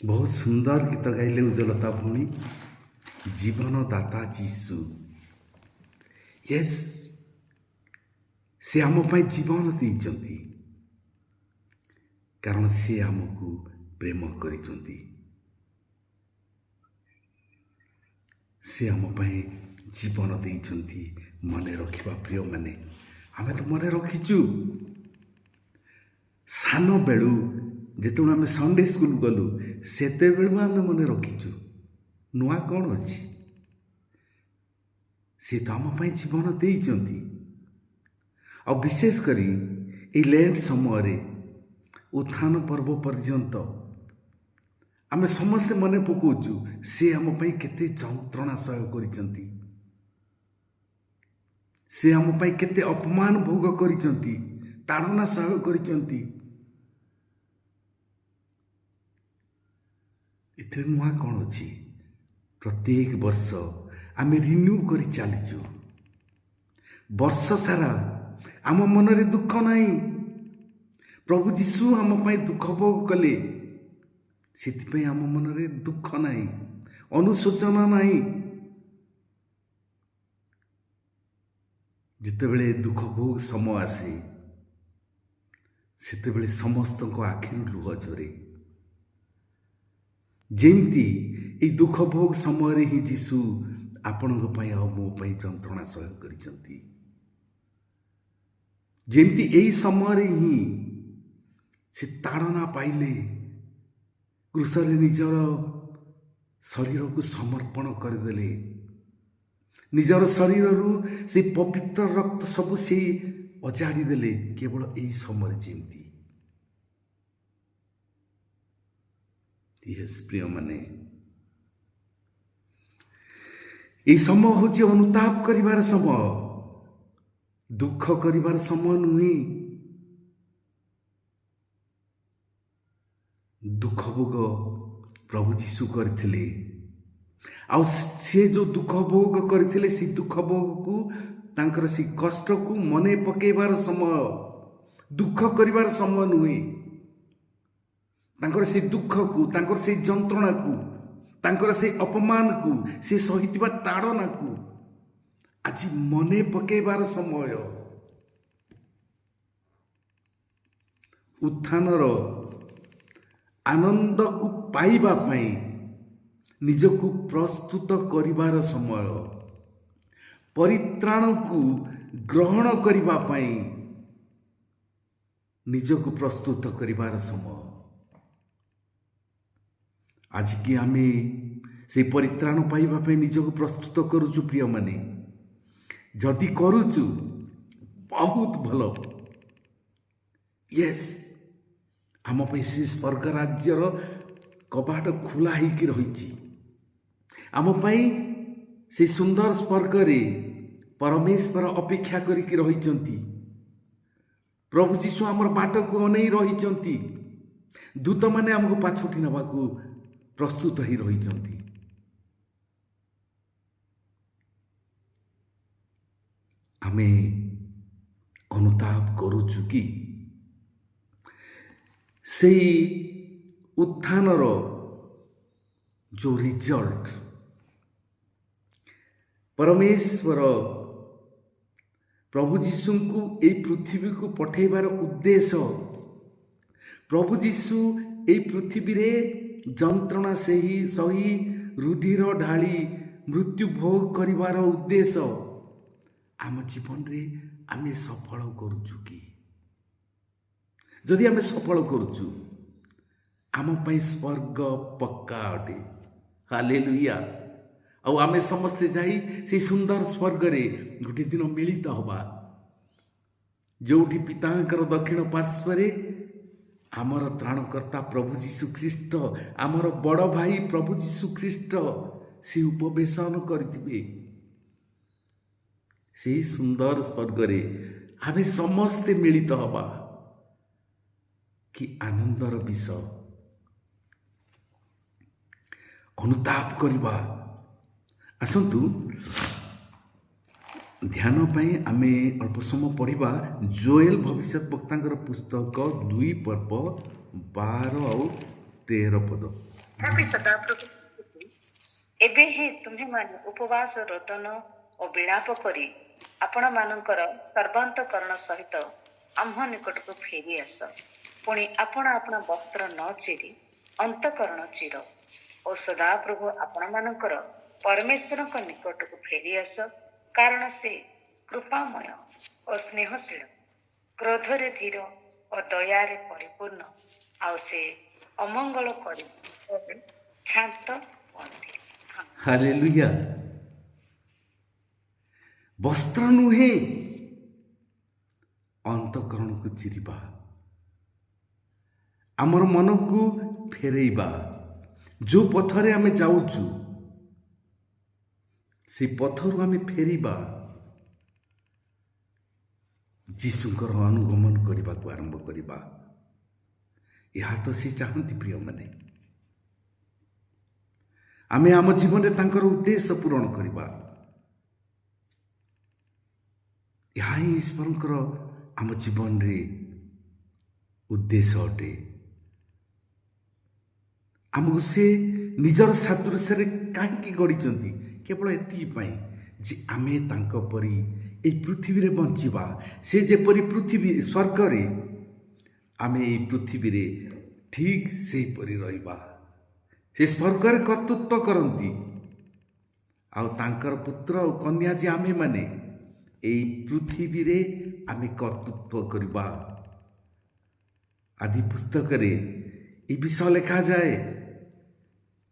बहुत सुंदर गीत गाइले उज्जवलता भौणी। जीवनदाता जीशु, यस, से आम पाई जीवन देइचंती, कारण से आमको प्रेम करिचंती। से आम पाई जीवन देइचंती। मने रखिबा प्रिय माने, आमे तो मने रखिचु। सान बेलू जेतुन आमे संडे स्कूल गलु सेते बेलू आमे मने रखिचु। नुआ कौन अच्छी, सी तो आम पाई जीवन देइचंती। और विशेष करी ए लेंट समय उत्थान पर्व पर्यंत आमे समस्ते मने पकाउचु से आम पाई केते जंत्रणा सहय करिचंती। से आम पाई केते अपमान भोग करिचंती, ताड़ना सहय करिचंती। एथिरे नुआ कौन अच्छी, प्रत्येक वर्ष आमे रिन्यू करी चलीचु। वर्ष सारा आम मनरे दुख नहीं। प्रभु जीशु आम पाई दुख भोग कले, से आम मनरे दुख नहीं, अनुशोचना नहीं। जितेबले दुख भोग समय आसे सेतेबले समस्त आखिर लुह झरे। जेमती ए दुख भोग समय ही जीशु आपण मो जंत्रणा सहय करिसंती। जेमती एही समय ही से ताड़ना पाइले, क्रूसरे निजर शरीर को समर्पण करदेले। निजर शरीर से पवित्र रक्त सबू से अजाड़ी देले। केवल यही समय जेमती प्रिय माने, ये समय हूँ अनुताप करिवार समय, दुख करिवार समय नुहे। दुख भोग प्रभु जीशु करथिले। आ से जो दुख भोग करथिले, से दुख भोग को तांकर से कष्ट को मने पकेबार समय, दुख करिवार समय नुहे। तांकर से दुख को, तांकर से जंत्रणा को, तांकर से अपमान को, से सहितबा ताड़ना को आज मने पकेबार समय। उत्थानर आनंद को पाइबा पाई निजको प्रस्तुत करिबार समय, परित्राण को ग्रहण करिबा पाई निजको प्रस्तुत करिबार समय। आज की आमे से परित्राण पाइबा पाई निजको प्रस्तुत करुचु प्रिय माने। जदि करुचु बहुत भलो। यस, आम पे से स्वर्ग राज्यर कबाट खुला होकर रही। आम पाई से सुंदर स्वर्ग रे परमेश्वर अपेक्षा करिकी रहिचंती। प्रभु जीशु आमर बाट को अनै रहिचंती। दूत माने हमको पाछोटी नबाकू प्रस्तुत ही रहिचंती। आमे अनुताप करूचु कि से उत्थानर जो रिजल्ट परमेश्वर प्रभु जीशु को ए पृथ्वी को पठेबार उद्देश्य, प्रभु जीशु ए पृथ्वी रे जंत्रणा से ही सही रुधिर ढाली मृत्यु भोग करिवार उद्देश्य आम जीवन रे आमे सफल करूचु कि? जदि आमे सफल करूचु, आम पाई स्वर्ग पक्का अटे। हालेलुया। और आमे समस्ते जाई से सुंदर स्वर्ग रे गोटे दिन मिलित हवा, जोठी पितांकर दक्षिण पार्श्वरे आमर त्राणकर्ता प्रभु जीशु ख्रीष्ट, आमर बड़ भाई प्रभु जीशु ख्रीष्ट से उपवेशन करिथिबे। से सुंदर स्वर्ग रे आमे समस्ते मिलित हवा। कि आनंदर विषय। अनुताप करवा। आसतु ध्यान पाई आमे अल्प समय पढ़ा जोएल भविष्यत वक्ता पुस्तक 2 पर्व 12 और 13 पद। ତଥାପି ସଦାପ୍ରଭୁ ଏବେ ହିଁ ତୁମ୍ଭେମାନେ ଉପବାସ ରୋଦନ ଓ ବିଳାପ କରି ଆପଣ ମାନଙ୍କର ସର୍ବାନ୍ତକରଣ ସହିତ ଆମ୍ଭ ନିକଟକୁ ଫେରି ଆସ। ପୁଣି ଆପଣ ଆପଣ ବସ୍ତ୍ର ନ ଚିରି ଅନ୍ତକରଣ ଚିର ଓ ସଦାପ୍ରଭୁ ଆପଣ ମାନଙ୍କର ପରମେଶ୍ୱରଙ୍କ ନିକଟକୁ ଫେରି ଆସ, କାରଣ ସେ କୃପାମୟ ଓ ସ୍ନେହଶୀଳ, କ୍ରୋଧରେ ଧୀର ଓ ଦୟାରେ ପରିପୂର୍ଣ୍ଣ, ଆଉ ସେ ଅମଙ୍ଗଳ କରି କ୍ଷାନ୍ତ ହୁଅନ୍ତି। ହାଲେଲୁୟା। ବସ୍ତ୍ର ନୁହେଁ, ଅନ୍ତଃକରଣକୁ ଚିରିବା, ଆମର ମନକୁ ଫେରେଇବା। ଯେଉଁ ପଥରେ ଆମେ ଯାଉଛୁ ସେ ପଥରୁ ଆମେ ଫେରିବା, ଯୀଶୁଙ୍କର ଅନୁଗମନ କରିବାକୁ ଆରମ୍ଭ କରିବା। ଏହା ତ ସେ ଚାହାନ୍ତି ପ୍ରିୟମାନେ। ଆମେ ଆମ ଜୀବନରେ ତାଙ୍କର ଉଦ୍ଦେଶ୍ୟ ପୂରଣ କରିବା। ଏହା ହିଁ ଈଶ୍ୱରଙ୍କର ଆମ ଜୀବନରେ ଉଦ୍ଦେଶ୍ୟ ଅଟେ। ଆମକୁ ସେ ନିଜର ସାଦୃଶ୍ୟରେ କାହିଁକି ଗଢ଼ିଛନ୍ତି? କେବଳ ଏତିକି ପାଇଁ ଯେ ଆମେ ତାଙ୍କ ପରି ଏହି ପୃଥିବୀରେ ବଞ୍ଚିବା। ସେ ଯେପରି ପୃଥିବୀ ସ୍ୱର୍ଗରେ, ଆମେ ଏହି ପୃଥିବୀରେ ଠିକ୍ ସେହିପରି ରହିବା। ସେ ସ୍ୱର୍ଗରେ କର୍ତ୍ତୃତ୍ୱ କରନ୍ତି, ଆଉ ତାଙ୍କର ପୁତ୍ର ଆଉ କନ୍ୟା ଯେ ଆମେମାନେ ଏହି ପୃଥିବୀରେ ଆମେ କର୍ତ୍ତୃତ୍ୱ କରିବା। ଆଦି ପୁସ୍ତକରେ ଏ ବିଷୟ ଲେଖାଯାଏ,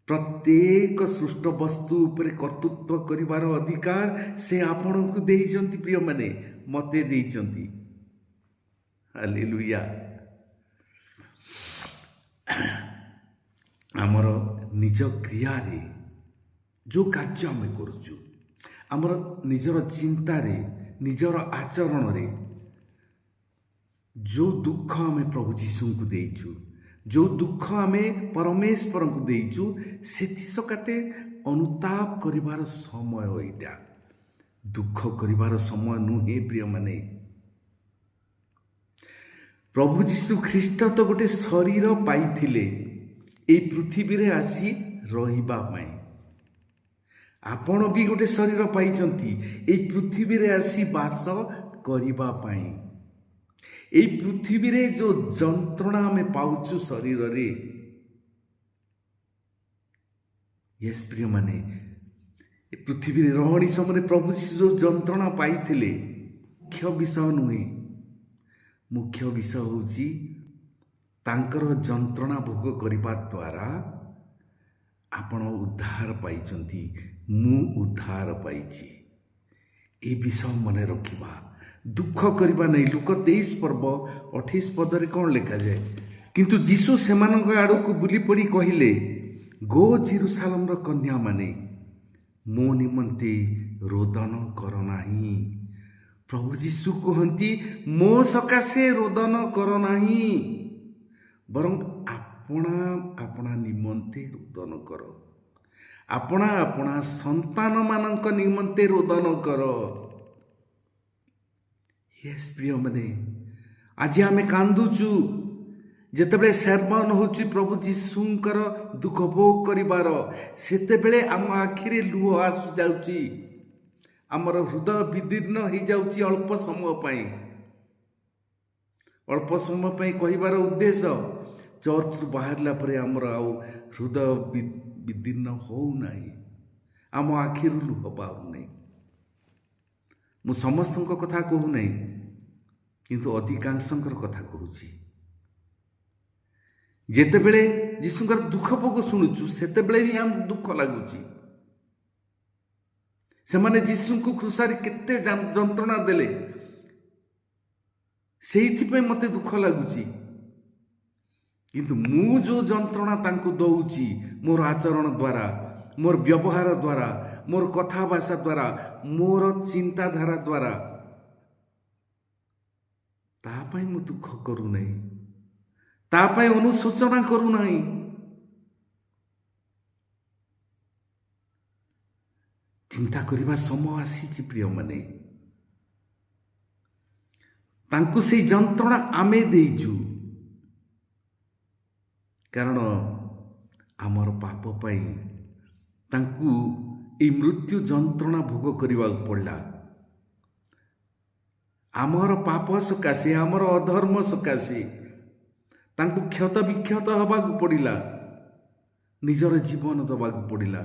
ପ୍ରତ୍ୟେକ ସୃଷ୍ଟ ବସ୍ତୁ ଉପରେ କର୍ତ୍ତୃତ୍ୱ କରିବାର ଅଧିକାର ସେ ଆପଣଙ୍କୁ ଦେଇଛନ୍ତି ପ୍ରିୟମାନେ, ମୋତେ ଦେଇଛନ୍ତି। ହାଲେଲୁୟା। ଆମର ନିଜ କ୍ରିୟାରେ ଯେଉଁ କାର୍ଯ୍ୟ ଆମେ କରୁଛୁ, ଆମର ନିଜର ଚିନ୍ତାରେ, ନିଜର ଆଚରଣରେ ଯେଉଁ ଦୁଃଖ ଆମେ ପ୍ରଭୁ ଯୀଶୁଙ୍କୁ ଦେଇଛୁ, ଯେଉଁ ଦୁଃଖ ଆମେ ପରମେଶ୍ୱରଙ୍କୁ ଦେଇଛୁ, ସେଥି ସକାଶେ ଅନୁତାପ କରିବାର ସମୟ ଏଇଟା। ଦୁଃଖ କରିବାର ସମୟ ନୁହେଁ ପ୍ରିୟମାନେ। ପ୍ରଭୁ ଯୀଶୁ ଖ୍ରୀଷ୍ଟ ତ ଗୋଟେ ଶରୀର ପାଇଥିଲେ এই ପୃଥିବୀରେ ଆସି ରହିବା ପାଇଁ। ଆପଣ ବି ଗୋଟେ ଶରୀର ପାଇଛନ୍ତି এই ପୃଥିବୀରେ ଆସି ବାସ କରିବା ପାଇଁ। এই ପୃଥିବୀରେ ଯେଉଁ ଯନ୍ତ୍ରଣା ଆମେ ପାଉଛୁ ଶରୀରରେ, ୟେସ୍ ପ୍ରିୟମାନେ, ଏ ପୃଥିବୀରେ ରହଣି ସମୟରେ ପ୍ରଭୁ ଯୀଶୁ ଯେଉଁ ଯନ୍ତ୍ରଣା ପାଇଥିଲେ, ମୁଖ୍ୟ ବିଷୟ ନୁହେଁ। ମୁଖ୍ୟ ବିଷୟ ହେଉଛି ତାଙ୍କର ଯନ୍ତ୍ରଣା ଭୋଗ କରିବା ଦ୍ୱାରା ଆପଣ ଉଦ୍ଧାର ପାଇଛନ୍ତି, ମୁଁ ଉଦ୍ଧାର ପାଇଛି। ଏ ବିଷୟ ମନେ ରଖିବା, ଦୁଃଖ କରିବା ନାହିଁ। ଲୁକ 23:28 ପଦରେ କ'ଣ ଲେଖାଯାଏ? କିନ୍ତୁ ଯୀଶୁ ସେମାନଙ୍କ ଆଡ଼କୁ ବୁଲି ପଡ଼ି କହିଲେ, ଗୋ ଜେରୁସାଲେମର କନ୍ୟାମାନେ, ମୋ ନିମନ୍ତେ ରୋଦନ କର ନାହିଁ। ପ୍ରଭୁ ଯୀଶୁ କୁହନ୍ତି, ମୋ ସକାଶେ ରୋଦନ କର ନାହିଁ, ବରଂ ଆପଣା ଆପଣା ନିମନ୍ତେ ରୋଦନ କର। ଆପଣା ଆପଣା ସନ୍ତାନମାନଙ୍କ ନିମନ୍ତେ ରୋଦନ କର। ୟେସ୍ ପ୍ରିୟମାନେ, ଆଜି ଆମେ କାନ୍ଦୁଛୁ ଯେତେବେଳେ ସେର୍ମନ ହେଉଛି ପ୍ରଭୁ ଯୀଶୁଙ୍କର ଦୁଃଖ ଭୋଗ କରିବାର, ସେତେବେଳେ ଆମ ଆଖିରେ ଲୁହ ଆସୁଯାଉଛି, ଆମର ହୃଦୟ ବିଦୀର୍ଣ୍ଣ ହେଇଯାଉଛି ଅଳ୍ପ ସମୟ ପାଇଁ। ଅଳ୍ପ ସମୟ ପାଇଁ କହିବାର ଉଦ୍ଦେଶ୍ୟ, ଚର୍ଚ୍ଚରୁ ବାହାରିଲା ପରେ ଆମର ଆଉ ହୃଦୟ ବିଦୀର୍ଣ୍ଣ ହେଉନାହିଁ, ଆମ ଆଖିରୁ ଲୁହ ବାହାରୁନାହିଁ। ମୁଁ ସମସ୍ତଙ୍କ କଥା କହୁନାହିଁ, କିନ୍ତୁ ଅଧିକାଂଶଙ୍କର କଥା କହୁଛି। ଯେତେବେଳେ ଯୀଶୁଙ୍କର ଦୁଃଖ ଭୋଗ ଶୁଣୁଛୁ, ସେତେବେଳେ ବି ଆମକୁ ଦୁଃଖ ଲାଗୁଛି। ସେମାନେ ଯୀଶୁଙ୍କୁ କ୍ରୁଶରେ କେତେ ଯନ୍ତ୍ରଣା ଦେଲେ, ସେଇଥିପାଇଁ ମୋତେ ଦୁଃଖ ଲାଗୁଛି। କିନ୍ତୁ ମୁଁ ଯେଉଁ ଯନ୍ତ୍ରଣା ତାଙ୍କୁ ଦେଉଛି ମୋର ଆଚରଣ ଦ୍ୱାରା, ମୋର ବ୍ୟବହାର ଦ୍ୱାରା, ମୋର କଥାଭାଷା ଦ୍ୱାରା, ମୋର ଚିନ୍ତାଧାରା ଦ୍ୱାରା, ତା ପାଇଁ ମୁଁ ଦୁଃଖ କରୁନାହିଁ, ତା ପାଇଁ ଅନୁଶୋଚନା କରୁନାହିଁ। ଚିନ୍ତା କରିବା ସମୟ ଆସିଛି ପ୍ରିୟମାନେ। ତାଙ୍କୁ ସେଇ ଯନ୍ତ୍ରଣା ଆମେ ଦେଇଛୁ, କାରଣ ଆମର ପାପ ପାଇଁ ତାଙ୍କୁ এই ମୃତ୍ୟୁ ଯନ୍ତ୍ରଣା ଭୋଗ କରିବାକୁ ପଡ଼ିଲା। ଆମର ପାପ ସକାଶେ, ଆମର ଅଧର୍ମ ସକାଶେ ତାଙ୍କୁ କ୍ଷତ ବିକ୍ଷତ ହେବାକୁ ପଡ଼ିଲା, ନିଜର ଜୀବନ ଦେବାକୁ ପଡ଼ିଲା।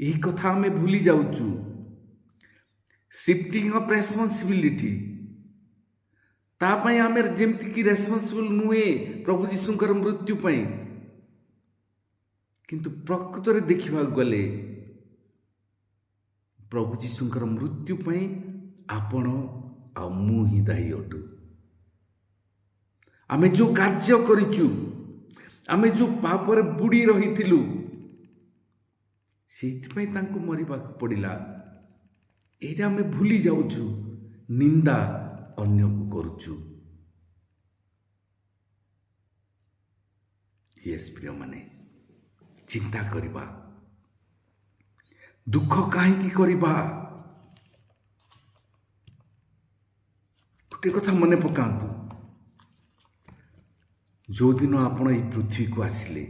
ଏହି କଥା ଆମେ ଭୁଲି ଯାଉଛୁ। ସିଫ୍ଟିଂ ଅଫ୍ ରେସ୍ପନ୍ସିବିଲିଟି, ତା ପାଇଁ ଆମେ ଯେମିତିକି ରେସ୍ପନ୍ସିବଲ୍ ନୁହେଁ ପ୍ରଭୁ ଯୀଶୁଙ୍କର ମୃତ୍ୟୁ ପାଇଁ, କିନ୍ତୁ ପ୍ରକୃତରେ ଦେଖିବାକୁ ଗଲେ ପ୍ରଭୁ ଯୀଶୁଙ୍କର ମୃତ୍ୟୁ ପାଇଁ ଆପଣ ଆଉ ମୁଁ ହିଁ ଦାୟୀ ଅଟୁ। ଆମେ ଯେଉଁ କାର୍ଯ୍ୟ କରିଛୁ, ଆମେ ଯେଉଁ ପାପରେ ବୁଡ଼ି ରହିଥିଲୁ, ସେଇଥିପାଇଁ ତାଙ୍କୁ ମରିବାକୁ ପଡ଼ିଲା। ଏଇଟା ଆମେ ଭୁଲି ଯାଉଛୁ, ନିନ୍ଦା ଅନ୍ୟକୁ କରୁଛୁ। ୟେସ୍ ପ୍ରିୟମାନେ, ଚିନ୍ତା କରିବା, ଦୁଃଖ କାହିଁକି କରିବା? ଗୋଟେ କଥା ମନେ ପକାନ୍ତୁ, ଯେଉଁଦିନ ଆପଣ ଏହି ପୃଥିବୀକୁ ଆସିଲେ,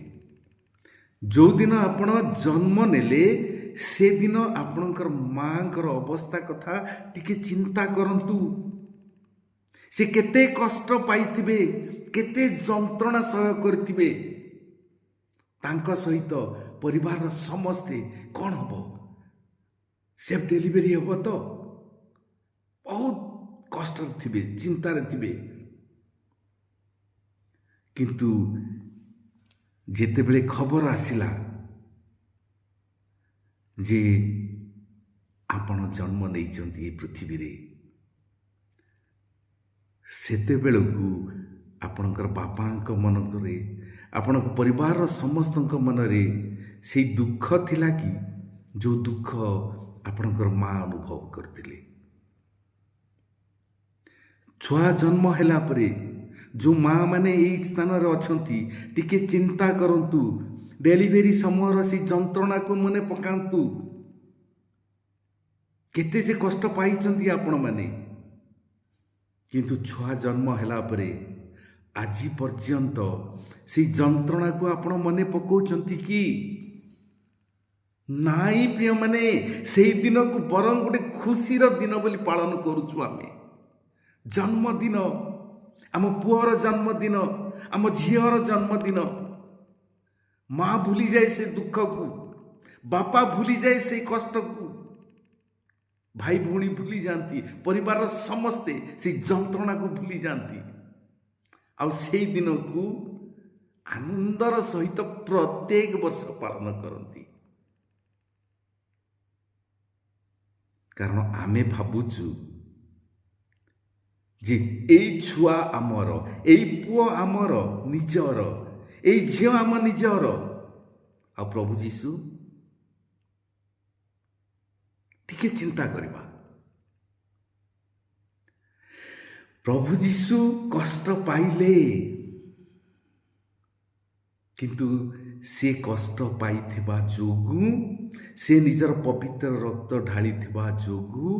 ଯେଉଁଦିନ ଆପଣ ଜନ୍ମ ନେଲେ, ସେଦିନ ଆପଣଙ୍କର ମାଙ୍କର ଅବସ୍ଥା କଥା ଟିକେ ଚିନ୍ତା କରନ୍ତୁ। ସେ କେତେ କଷ୍ଟ ପାଇଥିବେ, କେତେ ଯନ୍ତ୍ରଣା ସହ୍ୟ କରିଥିବେ। ତାଙ୍କ ସହିତ ପରିବାରର ସମସ୍ତେ କ'ଣ ହବ? ସେଫ୍ ଡେଲିଭରି ହେବ ତ? ବହୁତ କଷ୍ଟରେ ଥିବେ, ଚିନ୍ତାରେ ଥିବେ। କିନ୍ତୁ ଯେତେବେଳେ ଖବର ଆସିଲା ଯେ ଆପଣ ଜନ୍ମ ନେଇଛନ୍ତି ଏ ପୃଥିବୀରେ, ସେତେବେଳକୁ ଆପଣଙ୍କର ବାପାଙ୍କ ମନରେ, ଆପଣଙ୍କ ପରିବାରର ସମସ୍ତଙ୍କ ମନରେ ସେଇ ଦୁଃଖ ଥିଲା କି ଯେଉଁ ଦୁଃଖ ଆପଣଙ୍କର ମା ଅନୁଭବ କରିଥିଲେ? ଛୁଆ ଜନ୍ମ ହେଲା ପରେ ଯେଉଁ ମା ମାନେ ଏଇ ସ୍ଥାନରେ ଅଛନ୍ତି, ଟିକେ ଚିନ୍ତା କରନ୍ତୁ। ଡେଲିଭରି ସମୟର ସେଇ ଯନ୍ତ୍ରଣାକୁ ମନେ ପକାନ୍ତୁ। କେତେ ଯେ କଷ୍ଟ ପାଇଛନ୍ତି ଆପଣମାନେ। କିନ୍ତୁ ଛୁଆ ଜନ୍ମ ହେଲା ପରେ ଆଜି ପର୍ଯ୍ୟନ୍ତ ସେଇ ଯନ୍ତ୍ରଣାକୁ ଆପଣ ମନେ ପକାଉଛନ୍ତି କି? ନାଇଁ ପ୍ରିୟମାନେ, ସେଇ ଦିନକୁ ବରଂ ଗୋଟେ ଖୁସିର ଦିନ ବୋଲି ପାଳନ କରୁଛୁ ଆମେ। ଜନ୍ମଦିନ, ଆମ ପୁଅର ଜନ୍ମଦିନ, ଆମ ଝିଅର ଜନ୍ମଦିନ। ମା ଭୁଲିଯାଏ ସେ ଦୁଃଖକୁ, ବାପା ଭୁଲିଯାଏ ସେଇ କଷ୍ଟକୁ, ଭାଇ ଭଉଣୀ ଭୁଲି ଯାଆନ୍ତି, ପରିବାରର ସମସ୍ତେ ସେଇ ଯନ୍ତ୍ରଣାକୁ ଭୁଲି ଯାଆନ୍ତି। ଆଉ ସେଇ ଦିନକୁ ଆନନ୍ଦର ସହିତ ପ୍ରତ୍ୟେକ ବର୍ଷ ପାଳନ କରନ୍ତି। କାରଣ ଆମେ ଭାବୁଛୁ ଯେ ଏଇ ଛୁଆ ଆମର, ଏଇ ପୁଅ ଆମର ନିଜର, ଏଇ ଝିଅ ଆମ ନିଜର। ଆଉ ପ୍ରଭୁ ଯୀଶୁ, ଟିକେ ଚିନ୍ତା କରିବା। ପ୍ରଭୁ ଯୀଶୁ କଷ୍ଟ ପାଇଲେ, କିନ୍ତୁ ସେ କଷ୍ଟ ପାଇଥିବା ଯୋଗୁଁ, ସେ ନିଜର ପବିତ୍ର ରକ୍ତ ଢାଳିଥିବା ଯୋଗୁଁ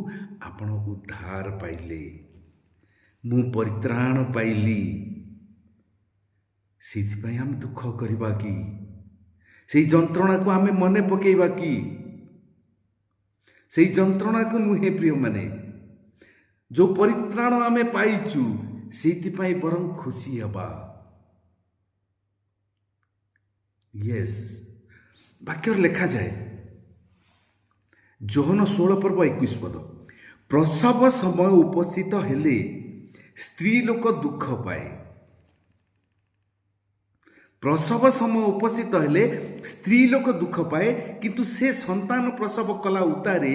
ଆପଣ ଉଦ୍ଧାର ପାଇଲେ, ମୁଁ ପରିତ୍ରାଣ ପାଇଲି। ସେଇଥିପାଇଁ ଆମେ ଦୁଃଖ କରିବା କି? ସେଇ ଯନ୍ତ୍ରଣାକୁ ଆମେ ମନେ ପକେଇବା କି? ସେଇ ଯନ୍ତ୍ରଣାକୁ ନୁହେଁ ପ୍ରିୟମାନେ, ଯେଉଁ ପରିତ୍ରାଣ ଆମେ ପାଇଛୁ ସେଇଥିପାଇଁ ବରଂ ଖୁସି ହେବା। ୟେସ୍, ବାକ୍ୟରେ ଲେଖାଯାଏ, ଯୋହନ 16:21, ପ୍ରସବ ସମୟ ଉପସ୍ଥିତ ହେଲେ ସ୍ତ୍ରୀ ଲୋକ ଦୁଃଖ ପାଏ। ପ୍ରସବ ସମୟ ଉପସ୍ଥିତ ହେଲେ ସ୍ତ୍ରୀ ଲୋକ ଦୁଃଖ ପାଏ, କିନ୍ତୁ ସେ ସନ୍ତାନ ପ୍ରସବ କଲା ଉତ୍ତାରେ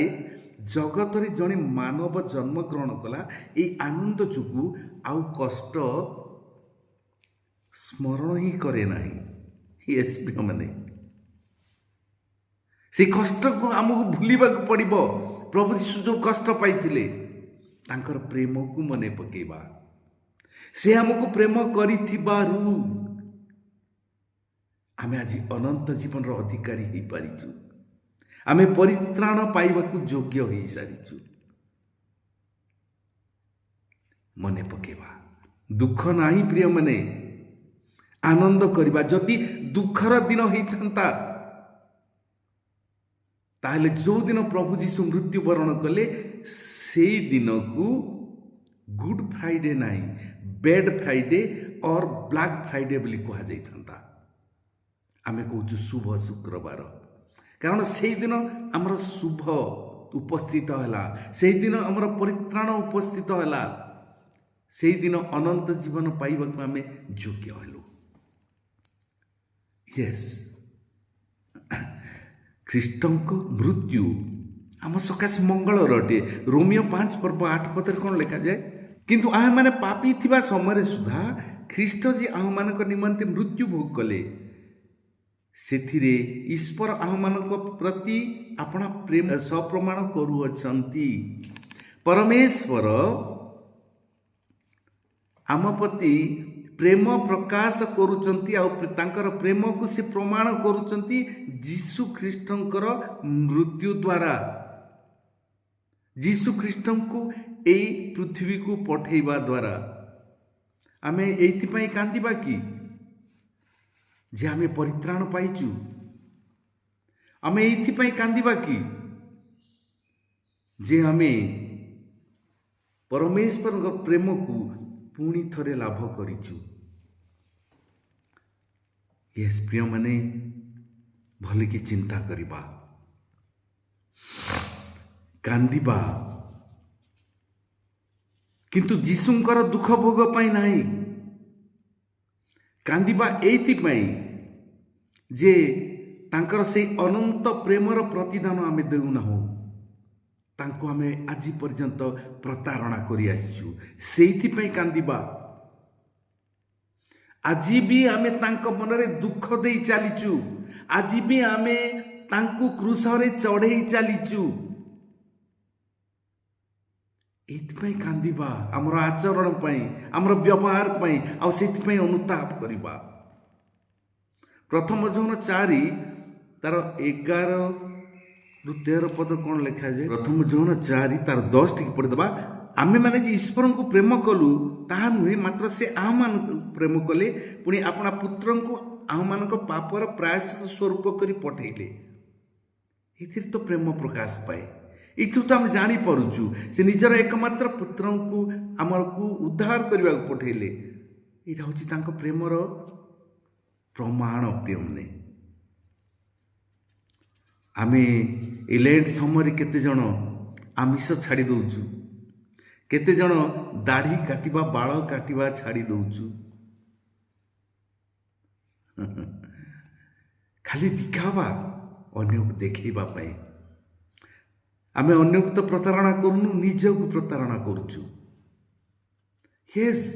ଜଗତରେ ଜଣେ ମାନବ ଜନ୍ମଗ୍ରହଣ କଲା। ଏହି ଆନନ୍ଦ ଯୋଗୁଁ ଆଉ କଷ୍ଟ ସ୍ମରଣ ହିଁ କରେ ନାହିଁ। ୟେସ୍ ପ୍ରିୟମାନେ, ସେ କଷ୍ଟକୁ ଆମକୁ ଭୁଲିବାକୁ ପଡ଼ିବ। ପ୍ରଭୁ ଯୀଶୁ ଯେଉଁ କଷ୍ଟ ପାଇଥିଲେ, ତାଙ୍କର ପ୍ରେମକୁ ମନେ ପକେଇବା। ସେ ଆମକୁ ପ୍ରେମ କରିଥିବାରୁ ଆମେ ଆଜି ଅନନ୍ତ ଜୀବନର ଅଧିକାରୀ ହେଇପାରିଛୁ। ଆମେ ପରିତ୍ରାଣ ପାଇବାକୁ ଯୋଗ୍ୟ ହେଇସାରିଛୁ। ମନେ ପକେଇବା, ଦୁଃଖ ନାହିଁ ପ୍ରିୟମାନେ। ଆନନ୍ଦ କରିବା। ଯଦି ଦୁଃଖର ଦିନ ହେଇଥାନ୍ତା ତାହେଲେ ଯେଉଁଦିନ ପ୍ରଭୁ ଯୀଶୁ ମୃତ୍ୟୁବରଣ କଲେ ସେଇ ଦିନକୁ ଗୁଡ୍ ଫ୍ରାଇଡେ ନାହିଁ, bed Friday or black Friday ବୋଲି କୁହାଯାଇଥାନ୍ତା। ଆମେ କହୁଛୁ ଶୁଭ ଶୁକ୍ରବାର, କାରଣ ସେଇଦିନ ଆମର ଶୁଭ ଉପସ୍ଥିତ ହେଲା, ସେଇଦିନ ଆମର ପରିତ୍ରାଣ ଉପସ୍ଥିତ ହେଲା, ସେଇଦିନ ଅନନ୍ତ ଜୀବନ ପାଇବାକୁ ଆମେ ଯୋଗ୍ୟ ହେଲୁ। ୟେସ୍, ଖ୍ରୀଷ୍ଟଙ୍କ ମୃତ୍ୟୁ ଆମ ସକାଶେ ମଙ୍ଗଳର ଅଟେ। ରୋମିଓ 5:8 କ'ଣ ଲେଖାଯାଏ? କିନ୍ତୁ ଆମେମାନେ ପାପୀ ଥିବା ସମୟରେ ସୁଦ୍ଧା ଖ୍ରୀଷ୍ଟ ଯେ ଆମମାନଙ୍କ ନିମନ୍ତେ ମୃତ୍ୟୁ ଭୋଗ କଲେ, ସେଥିରେ ଈଶ୍ୱର ଆମମାନଙ୍କ ପ୍ରତି ଆପଣା ପ୍ରେମ ସପ୍ରମାଣ କରୁଅଛନ୍ତି। ପରମେଶ୍ୱର ଆମ ପ୍ରତି ପ୍ରେମ ପ୍ରକାଶ କରୁଛନ୍ତି, ଆଉ ତାଙ୍କର ପ୍ରେମକୁ ସେ ପ୍ରମାଣ କରୁଛନ୍ତି ଯୀଶୁ ଖ୍ରୀଷ୍ଟଙ୍କର ମୃତ୍ୟୁ ଦ୍ୱାରା। ଯୀଶୁ ଖ୍ରୀଷ୍ଟଙ୍କୁ ଏଇ ପୃଥିବୀକୁ ପଠେଇବା ଦ୍ୱାରା। ଆମେ ଏଇଥିପାଇଁ କାନ୍ଦିବା କି ଯେ ଆମେ ପରିତ୍ରାଣ ପାଇଛୁ? ଆମେ ଏଇଥିପାଇଁ କାନ୍ଦିବା କି ଯେ ଆମେ ପରମେଶ୍ୱରଙ୍କ ପ୍ରେମକୁ ପୁଣି ଥରେ ଲାଭ କରିଛୁ? ୟେସ୍ ପ୍ରିୟମାନେ, ଭଲକି ଚିନ୍ତା କରିବା, କାନ୍ଦିବା, କିନ୍ତୁ ଯୀଶୁଙ୍କର ଦୁଃଖ ଭୋଗ ପାଇଁ ନାହିଁ। କାନ୍ଦିବା ଏଇଥିପାଇଁ ଯେ ତାଙ୍କର ସେଇ ଅନନ୍ତ ପ୍ରେମର ପ୍ରତିଦାନ ଆମେ ଦେଉନାହୁଁ। ତାଙ୍କୁ ଆମେ ଆଜି ପର୍ଯ୍ୟନ୍ତ ପ୍ରତାରଣା କରି ଆସିଛୁ, ସେଇଥିପାଇଁ କାନ୍ଦିବା। ଆଜି ବି ଆମେ ତାଙ୍କ ମନରେ ଦୁଃଖ ଦେଇ ଚାଲିଛୁ, ଆଜି ବି ଆମେ ତାଙ୍କୁ କ୍ରୁଶରେ ଚଢ଼େଇ ଚାଲିଛୁ। ଏଇଥିପାଇଁ କାନ୍ଦିବା, ଆମର ଆଚରଣ ପାଇଁ, ଆମର ବ୍ୟବହାର ପାଇଁ, ଆଉ ସେଥିପାଇଁ ଅନୁତାପ କରିବା। ପ୍ରଥମ ଜୋହନ 4 ତାର 11-13 କ'ଣ ଲେଖାଯାଏ? ପ୍ରଥମ ଜୋହନ 4 ତାର 10 ଟିକେ ପଢ଼ିଦେବା। ଆମେମାନେ ଯେ ଈଶ୍ୱରଙ୍କୁ ପ୍ରେମ କଲୁ ତାହା ନୁହେଁ, ମାତ୍ର ସେ ଆମମାନଙ୍କୁ ପ୍ରେମ କଲେ, ପୁଣି ଆପଣା ପୁତ୍ରଙ୍କୁ ଆମମାନଙ୍କ ପାପର ପ୍ରାୟଶ୍ଚିତ ସ୍ୱରୂପ କରି ପଠେଇଲେ। ଏଥିରେ ତ ପ୍ରେମ ପ୍ରକାଶ ପାଏ। ଏଥିରୁ ତ ଆମେ ଜାଣିପାରୁଛୁ ସେ ନିଜର ଏକମାତ୍ର ପୁତ୍ରଙ୍କୁ ଆମକୁ ଉଦ୍ଧାର କରିବାକୁ ପଠେଇଲେ। ଏଇଟା ହେଉଛି ତାଙ୍କ ପ୍ରେମର ପ୍ରମାଣ। ପ୍ରିୟମାନେ, ଆମେ ଏ ଲେଟ୍ ସମୟରେ କେତେଜଣ ଆମିଷ ଛାଡ଼ି ଦେଉଛୁ, କେତେଜଣ ଦାଢ଼ି କାଟିବା, ବାଳ କାଟିବା ଛାଡ଼ି ଦେଉଛୁ, ଖାଲି ଦିଖାବା, ଅନ୍ୟକୁ ଦେଖେଇବା ପାଇଁ। ଆମେ ଅନ୍ୟକୁ ତ ପ୍ରତାରଣା କରୁନୁ, ନିଜକୁ ପ୍ରତାରଣା କରୁଛୁ। ୟେସ୍,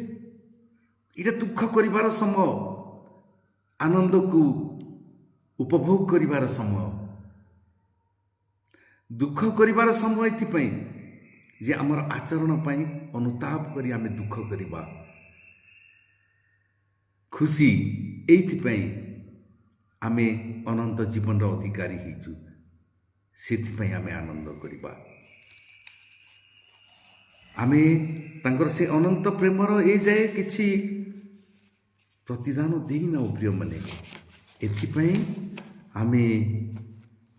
ଏଇଟା ଦୁଃଖ କରିବାର ସମୟ, ଆନନ୍ଦକୁ ଉପଭୋଗ କରିବାର ସମୟ। ଦୁଃଖ କରିବାର ସମୟ ଏଥିପାଇଁ ଯେ ଆମର ଆଚରଣ ପାଇଁ ଅନୁତାପ କରି ଆମେ ଦୁଃଖ କରିବା। ଖୁସି ଏଇଥିପାଇଁ ଆମେ ଅନନ୍ତ ଜୀବନର ଅଧିକାରୀ ହେଇଛୁ, ସେଥିପାଇଁ ଆମେ ଆନନ୍ଦ କରିବା। ଆମେ ତାଙ୍କର ସେ ଅନନ୍ତ ପ୍ରେମର ଏ ଯାଏ କିଛି ପ୍ରତିଦାନ ଦେଇନାହୁଁ ପ୍ରିୟମାନେ। ଏଥିପାଇଁ ଆମେ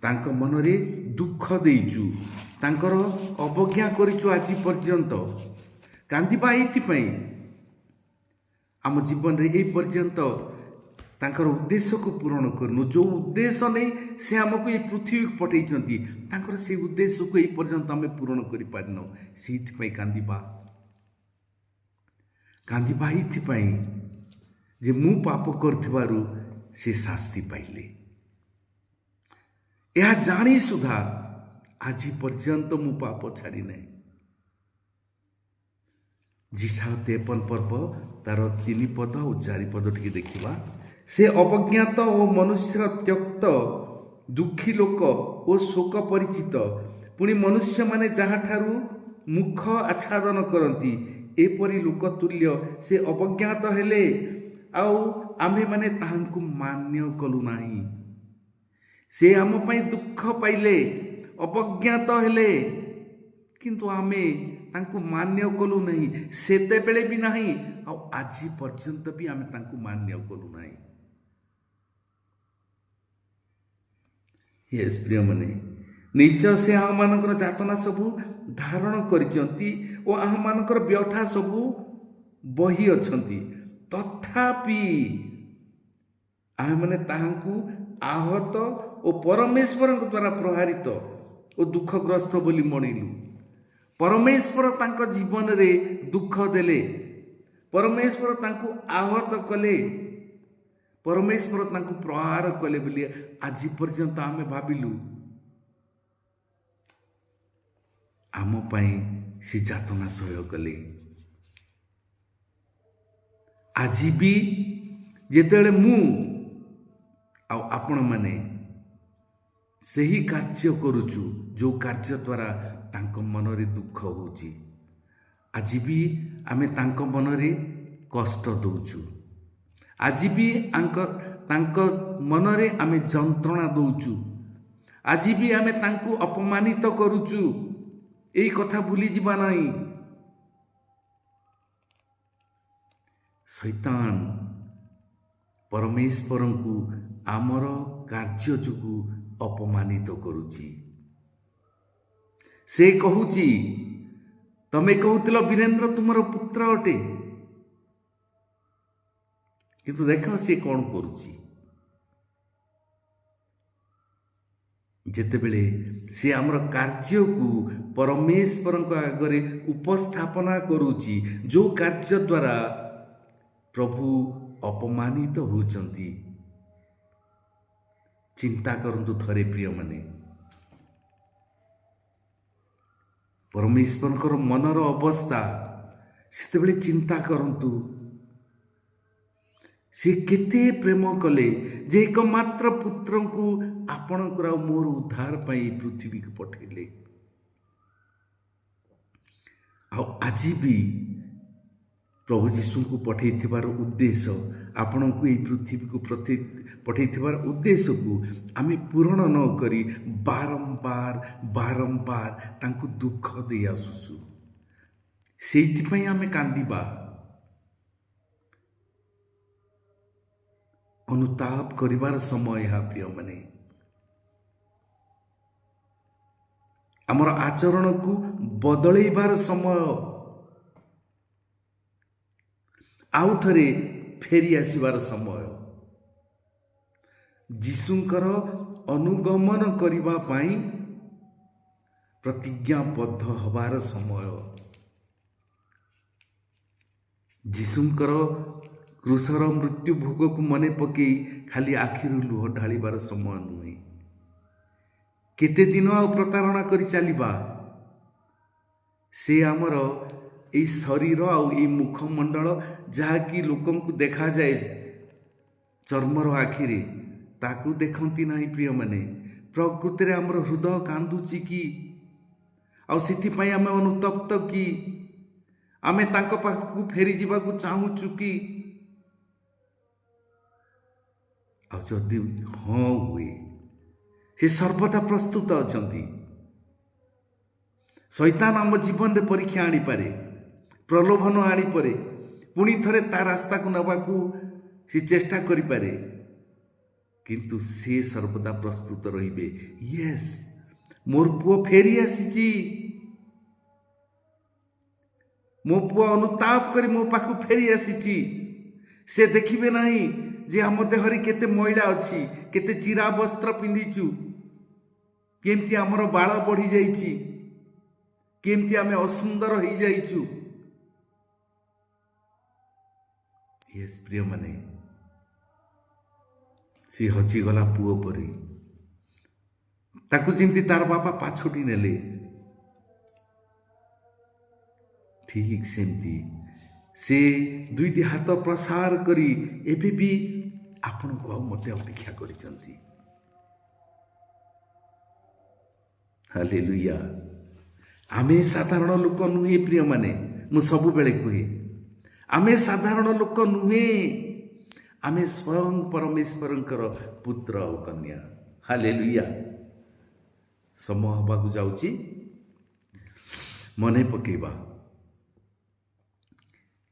ତାଙ୍କ ମନରେ ଦୁଃଖ ଦେଇଛୁ, ତାଙ୍କର ଅବଜ୍ଞା କରିଛୁ ଆଜି ପର୍ଯ୍ୟନ୍ତ। କାନ୍ଦିବା ଏଇଥିପାଇଁ ଆମ ଜୀବନରେ ଏଇ ପର୍ଯ୍ୟନ୍ତ ତାଙ୍କର ଉଦ୍ଦେଶ୍ୟକୁ ପୂରଣ କରିନୁ। ଯେଉଁ ଉଦ୍ଦେଶ୍ୟ ନେଇ ସେ ଆମକୁ ଏ ପୃଥିବୀକୁ ପଠେଇଛନ୍ତି, ତାଙ୍କର ସେଇ ଉଦ୍ଦେଶ୍ୟକୁ ଏଇ ପର୍ଯ୍ୟନ୍ତ ଆମେ ପୂରଣ କରିପାରିନୁ। ସେଇଥିପାଇଁ କାନ୍ଦିବା। କାନ୍ଦିବା ଏଇଥିପାଇଁ ଯେ ମୁଁ ପାପ କରିଥିବାରୁ ସେ ଶାସ୍ତି ପାଇଲେ। ଏହା ଜାଣି ସୁଦ୍ଧା ଆଜି ପର୍ଯ୍ୟନ୍ତ ମୁଁ ପାପ ଛାଡ଼ି ନାହିଁ। ଜିସାୟ 53 ତାର 3 ଆଉ 4 ଟିକେ ଦେଖିବା। ସେ ଅବଜ୍ଞାତ ଓ ମନୁଷ୍ୟର ତ୍ୟକ୍ତ, ଦୁଃଖୀ ଲୋକ ଓ ଶୋକ ପରିଚିତ, ପୁଣି ମନୁଷ୍ୟମାନେ ଯାହାଠାରୁ ମୁଖ ଆଚ୍ଛାଦନ କରନ୍ତି, ଏପରି ଲୋକ ତୁଲ୍ୟ ସେ ଅବଜ୍ଞାତ ହେଲେ, ଆଉ ଆମେମାନେ ତାହାଙ୍କୁ ମାନ୍ୟ କଲୁ ନାହିଁ। ସେ ଆମ ପାଇଁ ଦୁଃଖ ପାଇଲେ, ଅବଜ୍ଞାତ ହେଲେ, କିନ୍ତୁ ଆମେ ତାଙ୍କୁ ମାନ୍ୟ କଲୁ ନାହିଁ। ସେତେବେଳେ ବି ନାହିଁ, ଆଉ ଆଜି ପର୍ଯ୍ୟନ୍ତ ବି ଆମେ ତାଙ୍କୁ ମାନ୍ୟ କରୁନାହିଁ। ୟେସ୍ ପ୍ରିୟମାନେ, ନିଶ୍ଚୟ ସେ ଆମମାନଙ୍କର ଯାତନା ସବୁ ଧାରଣ କରିଛନ୍ତି ଓ ଆମମାନଙ୍କର ବ୍ୟଥା ସବୁ ବହି ଅଛନ୍ତି, ତଥାପି ଆମେମାନେ ତାହାଙ୍କୁ ଆହତ ଓ ପରମେଶ୍ୱରଙ୍କ ଦ୍ୱାରା ପ୍ରହାରିତ ଓ ଦୁଃଖଗ୍ରସ୍ତ ବୋଲି ମଣିଲୁ। ପରମେଶ୍ୱର ତାଙ୍କ ଜୀବନରେ ଦୁଃଖ ଦେଲେ, ପରମେଶ୍ୱର ତାଙ୍କୁ ଆହତ କଲେ, ପରମେଶ୍ୱର ତାଙ୍କୁ ପ୍ରହାର କଲେ ବୋଲି ଆଜି ପର୍ଯ୍ୟନ୍ତ ଆମେ ଭାବିଲୁ। ଆମ ପାଇଁ ସେ ଯାତନା ସହ୍ୟ କଲେ। ଆଜି ବି ଯେତେବେଳେ ମୁଁ ଆଉ ଆପଣମାନେ ସେହି କାର୍ଯ୍ୟ କରୁଛୁ ଯେଉଁ କାର୍ଯ୍ୟ ଦ୍ୱାରା ତାଙ୍କ ମନରେ ଦୁଃଖ ହେଉଛି, ଆଜି ବି ଆମେ ତାଙ୍କ ମନରେ କଷ୍ଟ ଦେଉଛୁ, ଆଜି ବି ତାଙ୍କ ମନରେ ଆମେ ଯନ୍ତ୍ରଣା ଦେଉଛୁ, ଆଜି ବି ଆମେ ତାଙ୍କୁ ଅପମାନିତ କରୁଛୁ। ଏଇ କଥା ଭୁଲିଯିବା ନାହିଁ। ଶୈତାନ ପରମେଶ୍ୱରଙ୍କୁ ଆମର କାର୍ଯ୍ୟ ଯୋଗୁଁ ଅପମାନିତ କରୁଛି। ସେ କହୁଛି, ତମେ କହୁଥିଲ ବୀରେନ୍ଦ୍ର ତୁମର ପୁତ୍ର ଅଟେ, କିନ୍ତୁ ଦେଖ ସେ କ'ଣ କରୁଛି। ଯେତେବେଳେ ସେ ଆମର କାର୍ଯ୍ୟକୁ ପରମେଶ୍ୱରଙ୍କ ଆଗରେ ଉପସ୍ଥାପନା କରୁଛି, ଯେଉଁ କାର୍ଯ୍ୟ ଦ୍ୱାରା ପ୍ରଭୁ ଅପମାନିତ ହେଉଛନ୍ତି, ଚିନ୍ତା କରନ୍ତୁ ଥରେ ପ୍ରିୟମାନେ, ପରମେଶ୍ୱରଙ୍କର ମନର ଅବସ୍ଥା ସେତେବେଳେ ଚିନ୍ତା କରନ୍ତୁ। ସେ କେତେ ପ୍ରେମ କଲେ ଯେ ଏକମାତ୍ର ପୁତ୍ରଙ୍କୁ ଆପଣଙ୍କର ଆଉ ମୋର ଉଦ୍ଧାର ପାଇଁ ପୃଥିବୀକୁ ପଠାଇଲେ। ଆଉ ଆଜି ବି ପ୍ରଭୁ ଯୀଶୁଙ୍କୁ ପଠାଇଥିବାର ଉଦ୍ଦେଶ୍ୟ, ଆପଣଙ୍କୁ ଏହି ପୃଥିବୀକୁ ପଠାଇଥିବାର ଉଦ୍ଦେଶ୍ୟକୁ ଆମେ ପୂରଣ ନ କରି ବାରମ୍ବାର ବାରମ୍ବାର ତାଙ୍କୁ ଦୁଃଖ ଦେଇ ଆସୁଛୁ। ସେଇଥିପାଇଁ ଆମେ କାନ୍ଦିବା, ଅନୁତାପ କରିବାର ସମୟ ଏହା ପ୍ରିୟମାନେ। ଆମର ଆଚରଣକୁ ବଦଳେଇବାର ସମୟ, ଆଉ ଥରେ ଫେରି ଆସିବାର ସମୟ, ଯୀଶୁଙ୍କର ଅନୁଗମନ କରିବା ପାଇଁ ପ୍ରତିଜ୍ଞାବଦ୍ଧ ହେବାର ସମୟ, ଯୀଶୁଙ୍କର କ୍ରୁଶର ମୃତ୍ୟୁ ଭୋଗକୁ ମନେ ପକାଇ ଖାଲି ଆଖିରୁ ଲୁହ ଢାଳିବାର ସମୟ ନୁହେଁ। କେତେ ଦିନ ଆଉ ପ୍ରତାରଣା କରି ଚାଲିବା? ସେ ଆମର ଏଇ ଶରୀର ଆଉ ଏଇ ମୁଖମଣ୍ଡଳ ଯାହାକି ଲୋକଙ୍କୁ ଦେଖାଯାଏ ଚର୍ମର ଆଖିରେ, ତାକୁ ଦେଖନ୍ତି ନାହିଁ ପ୍ରିୟମାନେ। ପ୍ରକୃତିରେ ଆମର ହୃଦୟ କାନ୍ଦୁଛି କି? ଆଉ ସେଥିପାଇଁ ଆମେ ଅନୁତପ୍ତ କି? ଆମେ ତାଙ୍କ ପାଖକୁ ଫେରିଯିବାକୁ ଚାହୁଁଛୁ କି? ଆଉ ଯଦି ହଁ ହୁଏ, ସେ ସର୍ବଦା ପ୍ରସ୍ତୁତ ଅଛନ୍ତି। ଶୈତାନ ଆମ ଜୀବନରେ ପରୀକ୍ଷା ଆଣିପାରେ, ପ୍ରଲୋଭନ ଆଣିପାରେ, ପୁଣି ଥରେ ତା ରାସ୍ତାକୁ ନେବାକୁ ସେ ଚେଷ୍ଟା କରିପାରେ, କିନ୍ତୁ ସେ ସର୍ବଦା ପ୍ରସ୍ତୁତ ରହିବେ। ୟେସ୍, ମୋର ପୁଅ ଫେରି ଆସିଛି, ମୋ ପୁଅ ଅନୁତାପ କରି ମୋ ପାଖକୁ ଫେରି ଆସିଛି। ସେ ଦେଖିବେ ନାହିଁ ଯେ ଆମ ଦେହରେ କେତେ ମଇଳା ଅଛି, କେତେ ଚିରା ବସ୍ତ୍ର ପିନ୍ଧିଛୁ, କେମିତି ଆମର ବାଳ ବଢ଼ି ଯାଇଛି, କେମିତି ଆମେ ଅସୁନ୍ଦର ହେଇଯାଇଛୁ। ୟେସ୍ ପ୍ରିୟମାନେ, ସେ ହଜିଗଲା ପୁଅ ପରି, ତାକୁ ଯେମିତି ତାର ବାପା ପାଛୋଟି ନେଲେ, ଠିକ୍ ସେମିତି ସେ ଦୁଇଟି ହାତ ପ୍ରସାର କରି ଏବେ ବି ଆପଣଙ୍କୁ ଆଉ ମୋତେ ଅପେକ୍ଷା କରିଛନ୍ତି। ହାଲେଲୁୟା। ଆମେ ସାଧାରଣ ଲୋକ ନୁହେଁ ପ୍ରିୟମାନେ, ମୁଁ ସବୁବେଳେ କୁହେ, ଆମେ ସାଧାରଣ ଲୋକ ନୁହେଁ, ଆମେ ସ୍ୱୟଂ ପରମେଶ୍ୱରଙ୍କର ପୁତ୍ର ଆଉ କନ୍ୟା। ହାଲେଲୁୟା। ସମୟ ହେବାକୁ ଯାଉଛି, ମନେ ପକେଇବା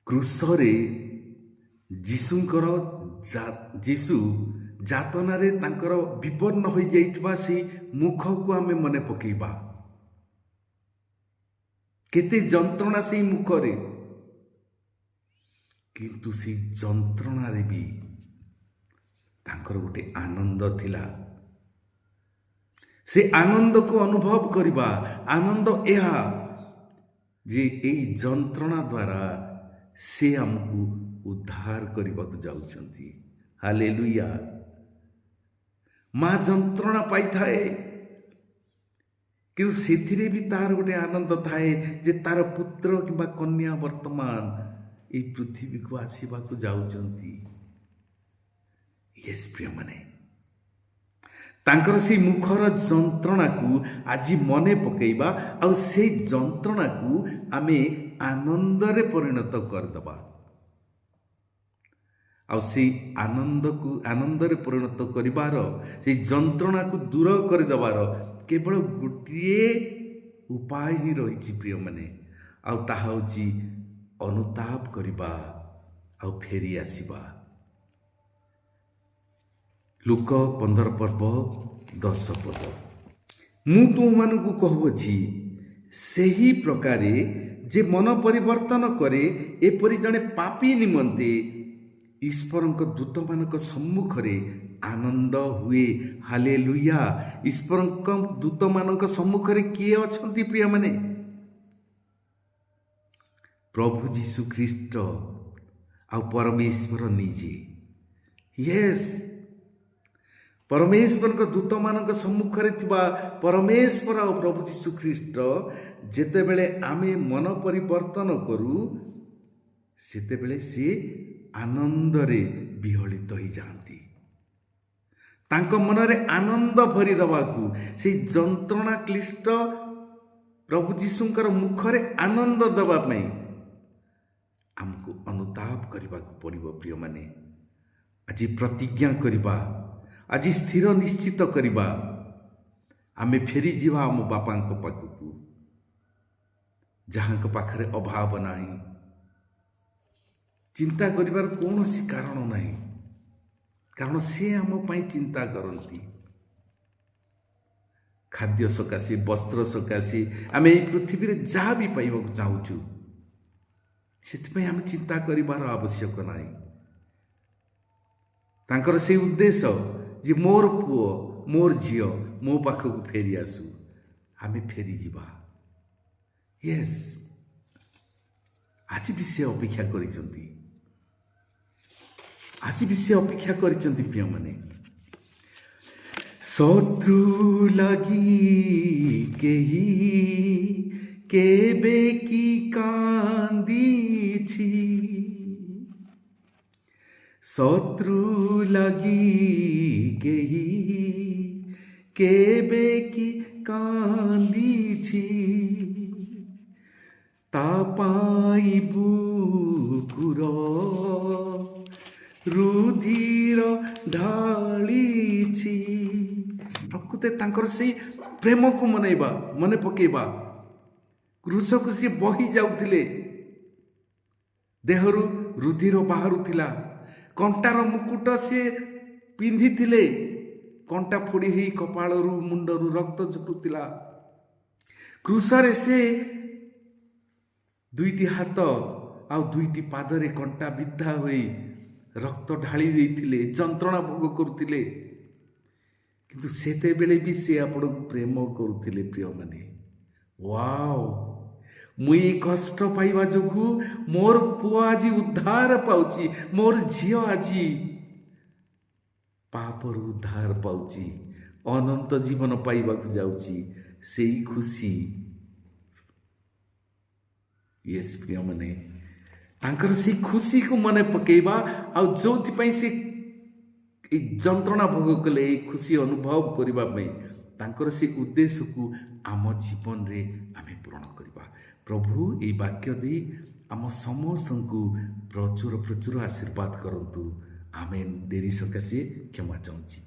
କ୍ରୁଶରେ ଯୀଶୁ ଯାତନାରେ ତାଙ୍କର ବିପନ୍ନ ହୋଇଯାଇଥିବା ସେଇ ମୁଖକୁ ଆମେ ମନେ ପକେଇବା। କେତେ ଯନ୍ତ୍ରଣା ସେଇ ମୁଖରେ, କିନ୍ତୁ ସେଇ ଯନ୍ତ୍ରଣାରେ ବି ତାଙ୍କର ଗୋଟେ ଆନନ୍ଦ ଥିଲା। ସେ ଆନନ୍ଦକୁ ଅନୁଭବ କରିବା। ଆନନ୍ଦ ଏହା ଯେ ଏଇ ଯନ୍ତ୍ରଣା ଦ୍ୱାରା ସେ ଆମକୁ ଉଦ୍ଧାର କରିବାକୁ ଯାଉଛନ୍ତି। ହାଲେଲୁୟା। ମା ଯନ୍ତ୍ରଣା ପାଇଥାଏ, କିନ୍ତୁ ସେଥିରେ ବି ତାର ଗୋଟେ ଆନନ୍ଦ ଥାଏ ଯେ ତାର ପୁତ୍ର କିମ୍ବା କନ୍ୟା ବର୍ତ୍ତମାନ এই ପୃଥିବୀକୁ ଆସିବାକୁ ଯାଉଛନ୍ତି। ୟେସ୍ ପ୍ରିୟମାନେ, ତାଙ୍କର ସେଇ ମୁଖର ଯନ୍ତ୍ରଣାକୁ ଆଜି ମନେ ପକେଇବା ଆଉ ସେଇ ଯନ୍ତ୍ରଣାକୁ ଆମେ ଆନନ୍ଦରେ ପରିଣତ କରିଦେବା। ଆଉ ସେଇ ଆନନ୍ଦରେ ପରିଣତ କରିବାର, ସେଇ ଯନ୍ତ୍ରଣାକୁ ଦୂର କରିଦେବାର କେବଳ ଗୋଟିଏ ଉପାୟ ହିଁ ରହିଛି ପ୍ରିୟମାନେ, ଆଉ ତାହା ହେଉଛି ଅନୁତାପ କରିବା ଆଉ ଫେରି ଆସିବା। ଲୁକ 15:10 ମୁଁ ତୁମମାନଙ୍କୁ କହୁଅଛି, ସେହି ପ୍ରକାରେ ଯେ ମନ ପରିବର୍ତ୍ତନ କରେ, ଏପରି ଜଣେ ପାପୀ ନିମନ୍ତେ ଈଶ୍ୱରଙ୍କ ଦୂତମାନଙ୍କ ସମ୍ମୁଖରେ ଆନନ୍ଦ ହୁଏ। ହାଲେଲୁୟା। ଈଶ୍ୱରଙ୍କ ଦୂତମାନଙ୍କ ସମ୍ମୁଖରେ କିଏ ଅଛନ୍ତି ପ୍ରିୟମାନେ? ପ୍ରଭୁ ଯୀଶୁ ଖ୍ରୀଷ୍ଟ ଆଉ ପରମେଶ୍ୱର ନିଜେ। ୟେସ୍, ପରମେଶ୍ୱରଙ୍କ ଦୂତମାନଙ୍କ ସମ୍ମୁଖରେ ଥିବା ପରମେଶ୍ୱର ଆଉ ପ୍ରଭୁ ଯୀଶୁ ଖ୍ରୀଷ୍ଟ ଯେତେବେଳେ ଆମେ ମନ ପରିବର୍ତ୍ତନ କରୁ, ସେତେବେଳେ ସେ ଆନନ୍ଦରେ ବିହଳିତ ହୋଇଯାଆନ୍ତି। ତାଙ୍କ ମନରେ ଆନନ୍ଦ ଭରିଦେବାକୁ, ସେଇ ଯନ୍ତ୍ରଣା କ୍ଲିଷ୍ଟ ପ୍ରଭୁ ଯୀଶୁଙ୍କର ମୁଖରେ ଆନନ୍ଦ ଦେବା ପାଇଁ ଆମକୁ ଅନୁତାପ କରିବାକୁ ପଡ଼ିବ ପ୍ରିୟମାନେ। ଆଜି ପ୍ରତିଜ୍ଞା କରିବା, ଆଜି ସ୍ଥିର ନିଶ୍ଚିତ କରିବା, ଆମେ ଫେରିଯିବା ଆମ ବାପାଙ୍କ ପାଖକୁ, ଯାହାଙ୍କ ପାଖରେ ଅଭାବ ନାହିଁ। ଚିନ୍ତା କରିବାର କୌଣସି କାରଣ ନାହିଁ, କାରଣ ସେ ଆମ ପାଇଁ ଚିନ୍ତା କରନ୍ତି। ଖାଦ୍ୟ ସକାଶେ, ବସ୍ତ୍ର ସକାଶେ, ଆମେ ଏହି ପୃଥିବୀରେ ଯାହା ବି ପାଇବାକୁ ଚାହୁଁଛୁ, ସେଥିପାଇଁ ଆମେ ଚିନ୍ତା କରିବାର ଆବଶ୍ୟକ ନାହିଁ। ତାଙ୍କର ସେଇ ଉଦ୍ଦେଶ୍ୟ ଯେ ମୋର ପୁଅ, ମୋର ଝିଅ ମୋ ପାଖକୁ ଫେରି ଆସୁ, ଆମେ ଫେରିଯିବା। ୟେସ୍, ଆଜି ବି ସେ ଅପେକ୍ଷା କରିଛନ୍ତି। ଆଜି ବି ସେ ଅପେକ୍ଷା କରିଛନ୍ତି ପ୍ରିୟମାନେ। ଶତ୍ରୁ ଲାଗି କେହି କେବେ କି କାନ୍ଦିଛି, ଶତ୍ରୁ ଲାଗି କେହି କେବେ କି କାନ୍ଦିଛି, ତା ପାଇଁ ବୁକୁର ରୁଧିର ଢାଳିଛି। ପ୍ରକୃତରେ ତାଙ୍କର ସେଇ ପ୍ରେମକୁ ମନେ ପକେଇବା। କ୍ରୁଶକୁ ସିଏ ବହି ଯାଉଥିଲେ, ଦେହରୁ ରୁଧିର ବାହାରୁଥିଲା, କଣ୍ଟାର ମୁକୁଟ ସିଏ ପିନ୍ଧିଥିଲେ, କଣ୍ଟା ଫୋଡ଼ି ହେଇ କପାଳରୁ ମୁଣ୍ଡରୁ ରକ୍ତ ଝରୁଥିଲା। କ୍ରୁଶରେ ସେ ଦୁଇଟି ହାତ ଆଉ ଦୁଇଟି ପାଦରେ କଣ୍ଟା ବିନ୍ଧା ହୋଇ ରକ୍ତ ଢାଳି ଦେଇଥିଲେ, ଯନ୍ତ୍ରଣା ଭୋଗ କରୁଥିଲେ, କିନ୍ତୁ ସେତେବେଳେ ବି ସେ ଆପଣଙ୍କୁ ପ୍ରେମ କରୁଥିଲେ ପ୍ରିୟମାନେ। ୱାଓ, ମୁଁ ଏଇ କଷ୍ଟ ପାଇବା ଯୋଗୁଁ ମୋର ପୁଅ ଆଜି ଉଦ୍ଧାର ପାଉଛି, ମୋର ଝିଅ ଆଜି ପାପରୁ ଉଦ୍ଧାର ପାଉଛି, ଅନନ୍ତ ଜୀବନ ପାଇବାକୁ ଯାଉଛି, ସେଇ ଖୁସି। ୟେସ୍ ପ୍ରିୟମାନେ, ତାଙ୍କର ସେଇ ଖୁସିକୁ ମନେ ପକେଇବା, ଆଉ ଯେଉଁଥିପାଇଁ ସେ এই ଯନ୍ତ୍ରଣା ଭୋଗ କଲେ, এই ଖୁସି ଅନୁଭବ କରିବା ପାଇଁ, ତାଙ୍କର ସେ ଉଦ୍ଦେଶ୍ୟକୁ ଆମ ଜୀବନରେ ଆମେ ପୂରଣ କରିବା। ପ୍ରଭୁ ଏହି ବାକ୍ୟ ଦେଇ ଆମ ସମସ୍ତଙ୍କୁ ପ୍ରଚୁର ପ୍ରଚୁର ଆଶୀର୍ବାଦ କରନ୍ତୁ। ଆମେନ୍। ଡେରି ସକାଶେ କ୍ଷମା ଚାହୁଁଛି।